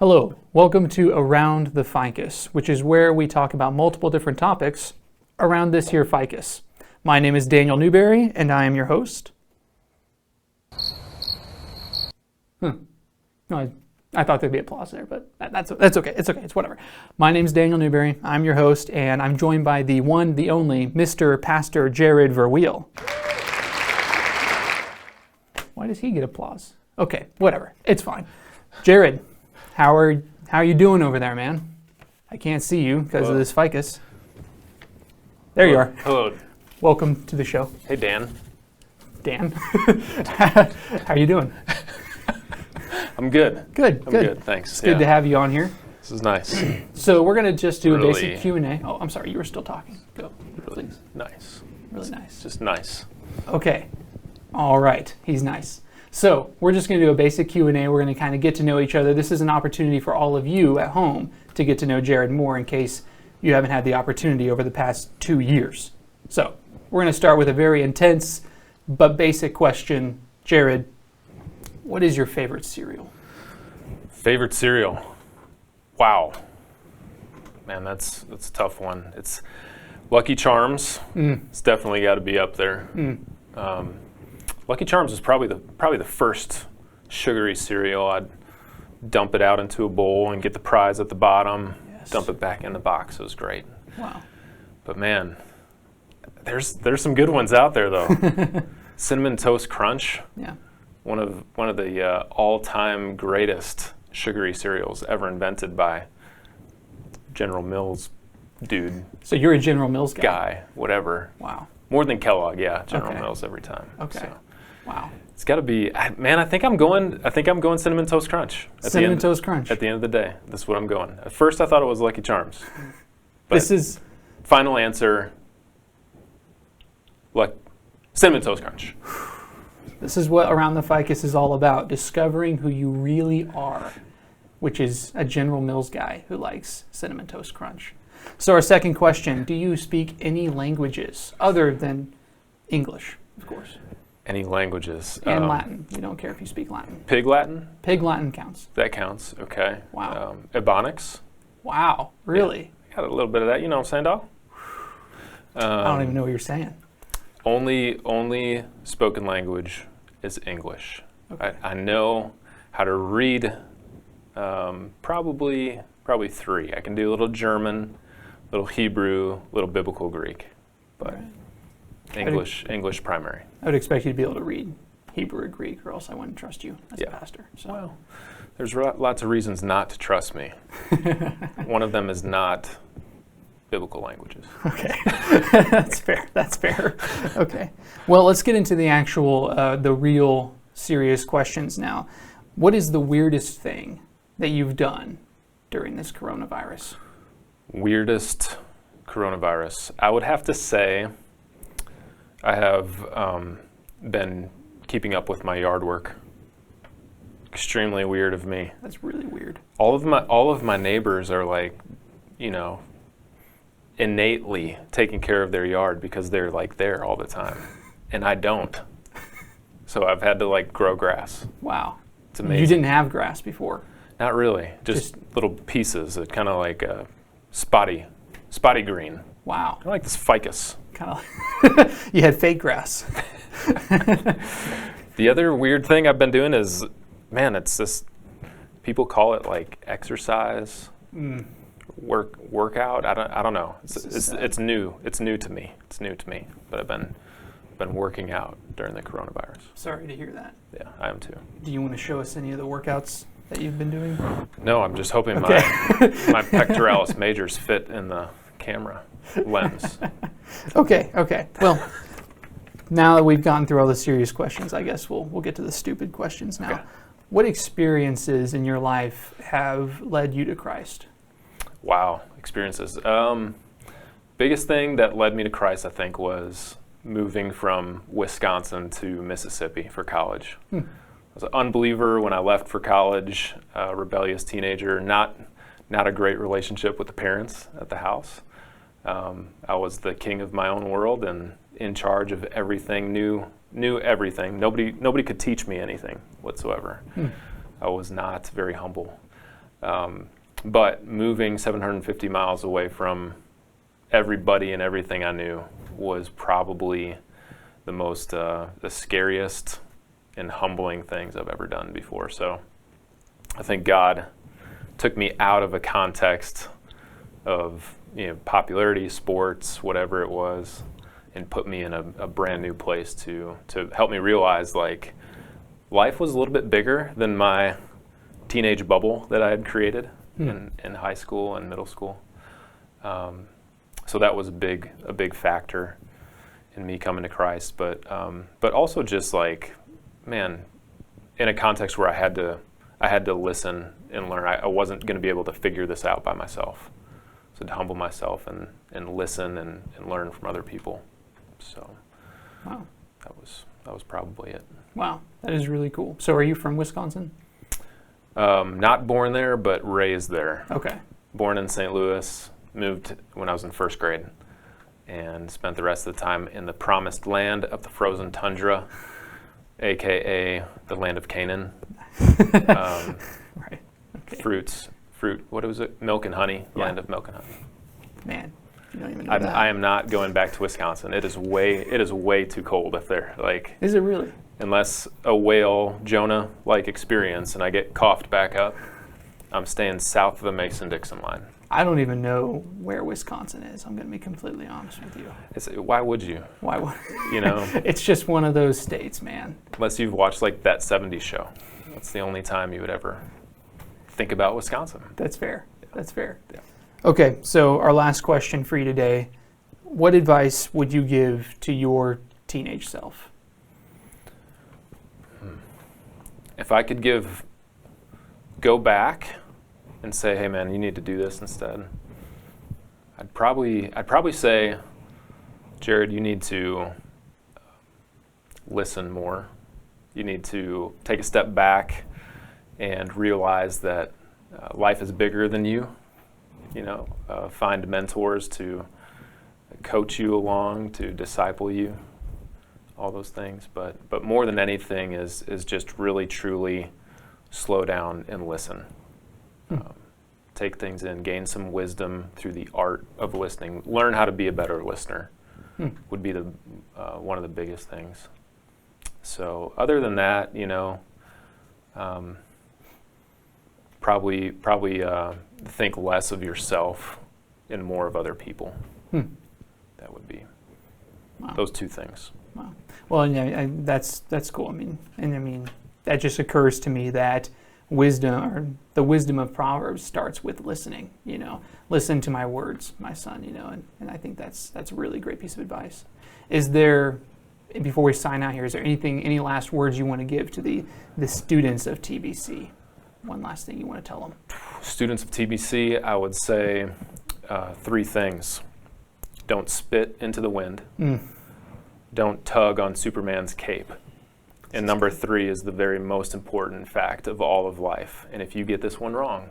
Hello, welcome to Around the Ficus, which is where we talk about multiple different topics around this here ficus. My name is Daniel Newberry, and I am your host. No, I thought there'd be applause there, but that's okay. It's okay. It's whatever. My name is Daniel Newberry. I'm your host, and I'm joined by the one, the only, Mr. Pastor Jared Verwiel. Why does he get applause? Okay, whatever. It's fine. Jared, how are you doing over there, man? I can't see you because of this ficus. There you are. Hello. Welcome to the show. Hey, Dan. Dan, how are you doing? I'm good. Good. I'm good. Thanks. It's good to have you on here. This is nice. So we're gonna just do a Really- basic Q&A. Oh, I'm sorry, you were still talking. Go, Really please. nice. Really nice. Just nice. Okay. All right. He's nice. So we're just going to do a basic Q&A. We're going to kind of get to know each other. This is an opportunity for all of you at home to get to know Jared more in case you haven't had the opportunity over the past 2 years. So we're going to start with a very intense but basic question. Jared, what is your favorite cereal? Favorite cereal? Wow. Man, that's a tough one. It's Lucky Charms. It's definitely got to be up there. Lucky Charms is probably the first sugary cereal. I'd dump it out into a bowl and get the prize at the bottom, dump it back in the box. It was great. Wow. But man, there's some good ones out there though. Cinnamon Toast Crunch. Yeah. One of the all-time greatest sugary cereals ever invented by General Mills dude. So you're a General Mills guy? Whatever. Wow. More than Kellogg, yeah. General Okay. Mills every time. Okay. So. Wow. It's got to be, man. I think I'm going Cinnamon Toast Crunch. Cinnamon Toast Crunch. At the end of the day, that's what I'm going. At first, I thought it was Lucky Charms. But This is final answer. Cinnamon Toast Crunch. This is what Around the Ficus is all about, discovering who you really are, which is a General Mills guy who likes Cinnamon Toast Crunch. So our second question, do you speak any languages other than English, of course, Any languages? and Latin? You don't care if you speak Latin. Pig Latin? Pig Latin counts. That counts. Okay. Wow. Ebonics. Wow, really? Got a little bit of that. You know what I'm saying, dog? I don't even know what you're saying. Only spoken language is English. Okay. I know how to read probably 3. I can do a little German, little Hebrew, little Biblical Greek, but Right. English primary. I would expect you to be able to read Hebrew or Greek, or else I wouldn't trust you as a Yeah. pastor. So. Well, there's lots of reasons not to trust me. One of them is not biblical languages. Okay, that's fair. That's fair. Okay, well, let's get into the actual, the real serious questions now. What is the weirdest thing that you've done during this coronavirus? Weirdest coronavirus. I would have to say I have been keeping up with my yard work. Extremely weird of me. That's really weird. All of my neighbors are like, innately taking care of their yard because they're like there all the time, and I don't. So I've had to grow grass. Wow. It's amazing. You didn't have grass before. Not really, just little pieces that kind of like spotty green. Wow. I like this ficus. Kind of. You had fake grass. The other weird thing I've been doing is, man, it's this. People call it like exercise, workout. I don't know. It's new. It's new to me. But I've been working out during the coronavirus. Sorry to hear that. Yeah, I am too. Do you want to show us any of the workouts that you've been doing? No, I'm just hoping Okay. my pectoralis majors fit in the camera lens. Okay. Well, now that we've gone through all the serious questions, I guess we'll get to the stupid questions now. Okay. What experiences in your life have led you to Christ? Wow, experiences. Biggest thing that led me to Christ, I think, was moving from Wisconsin to Mississippi for college. I was an unbeliever when I left for college, a rebellious teenager, not a great relationship with the parents at the house. I was the king of my own world and in charge of everything, knew everything. Nobody could teach me anything whatsoever. I was not very humble. But moving 750 miles away from everybody and everything I knew was probably the scariest and humbling things I've ever done before. So I think God took me out of a context of popularity, sports, whatever it was, and put me in a brand new place to help me realize like life was a little bit bigger than my teenage bubble that I had created in high school and middle school. So that was a big factor in me coming to Christ, but also just like, man, in a context where I had to listen and learn. I wasn't going to be able to figure this out by myself. So to humble myself and listen and learn from other people. So wow, that was probably it. Wow, that is really cool. So are you from Wisconsin? Not born there, but raised there. Okay. Born in St. Louis, moved when I was in first grade, and spent the rest of the time in the promised land of the frozen tundra, aka the land of Canaan. Right. Okay. Fruit. What was it? Milk and honey. Yeah. Land of milk and honey. Man, you don't even know that. I am not going back to Wisconsin. It is way too cold up there. Like, is it really? Unless a whale Jonah-like experience and I get coughed back up, I'm staying south of the Mason-Dixon line. I don't even know where Wisconsin is. I'm going to be completely honest with you. Why would you? Why would It's just one of those states, man. Unless you've watched like that 70s show. That's the only time you would ever think about Wisconsin. That's fair. Yeah. That's fair. Yeah. Okay, so our last question for you today. What advice would you give to your teenage self? If I could go back and say, hey man, you need to do this instead, I'd probably say, Jared, you need to listen more. You need to take a step back and realize that life is bigger than you. Find mentors to coach you along, to disciple you, all those things. But more than anything is just really, truly slow down and listen. Take things in, gain some wisdom through the art of listening. Learn how to be a better listener would be one of the biggest things. So other than that, probably think less of yourself and more of other people. That would be those two things. Wow. Well, yeah, that's cool. I mean, that just occurs to me that wisdom, or the wisdom of Proverbs, starts with listening. Listen to my words, my son. And I think that's a really great piece of advice. Is there, before we sign out here, is there any last words you want to give to the students of TBC? One last thing you want to tell them? Students of TBC, I would say 3 things. Don't spit into the wind. Don't tug on Superman's cape. And number 3 is the very most important fact of all of life. And if you get this one wrong,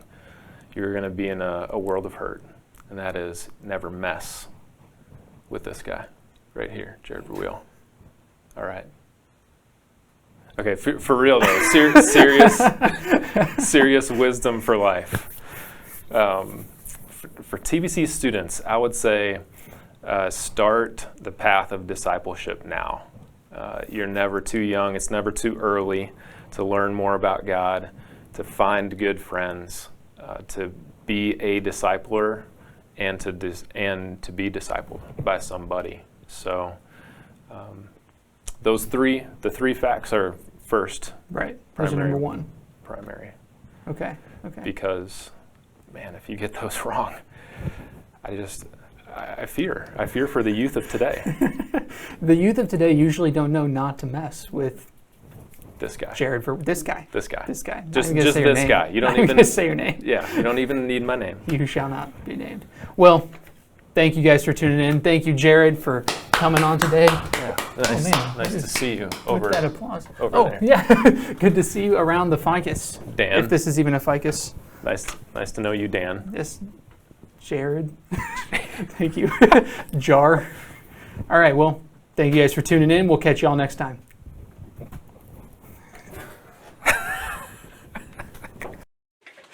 you're going to be in a world of hurt. And that is, never mess with this guy right here, Jared Verwiel. All right. Okay, for real though, serious wisdom for life. For TBC students, I would say start the path of discipleship now. You're never too young. It's never too early to learn more about God, to find good friends, to be a discipler, and to be discipled by somebody. So the 3 facts are first. Right. Those are number 1. Primary. Okay. Because, man, if you get those wrong, I fear for the youth of today. The youth of today usually don't know not to mess with this guy. Jared, for this guy. This guy. Just this guy. You don't even say your name. Yeah, you don't even need my name. You shall not be named. Well, thank you guys for tuning in. Thank you, Jared, for coming on today. Yeah. Nice to see you. With that applause. Over there. Yeah. Good to see you around the ficus. Dan. If this is even a ficus. Nice to know you, Dan. Yes. Jared. Thank you. Jar. All right, well, thank you guys for tuning in. We'll catch you all next time.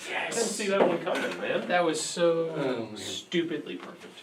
Yes. see that one coming, man. That was so stupidly perfect.